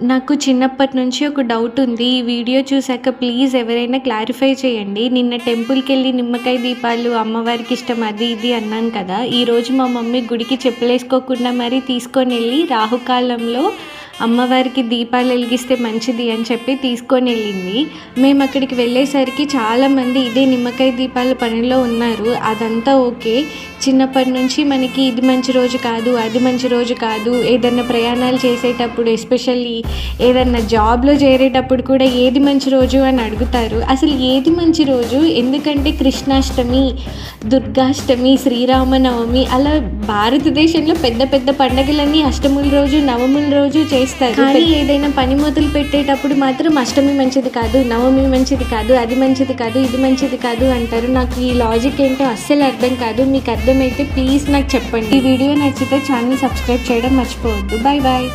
నాకు చిన్నప్పటి నుంచి ఒక డౌట్ ఉంది. ఈ వీడియో చూసాక ప్లీజ్ ఎవరైనా క్లారిఫై చేయండి. నిన్న టెంపుల్‌కెళ్ళి నిమ్మకాయ దీపాలు అమ్మవారికి ఇష్టం అది ఇది అన్నాను కదా! ఈరోజు మా మమ్మీ గుడికి చెప్పులేసుకోకుండా మరీ తీసుకొనెళ్ళి రాహుకాలంలో అమ్మవారికి దీపాలు వెలిగిస్తే మంచిది అని చెప్పి తీసుకొనెళ్ళింది. మేము అక్కడికి వెళ్ళేసరికి చాలామంది ఇదే నిమ్మకాయ దీపాల పనిలో ఉన్నారు. అదంతా ఓకే. చిన్నప్పటి నుంచి మనకి ఇది మంచి రోజు కాదు, అది మంచి రోజు కాదు, ఏదన్నా ప్రయాణాలు చేసేటప్పుడు ఎస్పెషల్లీ ఏదన్నా జాబ్‌లో చేరేటప్పుడు కూడా ఏది మంచి రోజు అని అడుగుతారు. అసలు ఏది మంచి రోజు? ఎందుకంటే కృష్ణాష్టమి, దుర్గాష్టమి, శ్రీరామనవమి అలా భారతదేశంలో పెద్ద పెద్ద పండగలన్నీ అష్టముల రోజు, నవముల రోజు చేస్తారు. కానీ ఏదైనా పని మొదలు పెట్టేటప్పుడు మాత్రం అష్టమి మంచిది కాదు, నవమి మంచిది కాదు, అది మంచిది కాదు, ఇది మంచిది కాదు అంటారు. నాకు ఈ లాజిక్ ఏంటో అస్సలు అర్థం కాదు. మీకు అర్థమైతే ప్లీజ్ నాకు చెప్పండి. ఈ వీడియో నచ్చితే ఛానల్ సబ్స్క్రైబ్ చేయడం మర్చిపోవద్దు. Bye bye.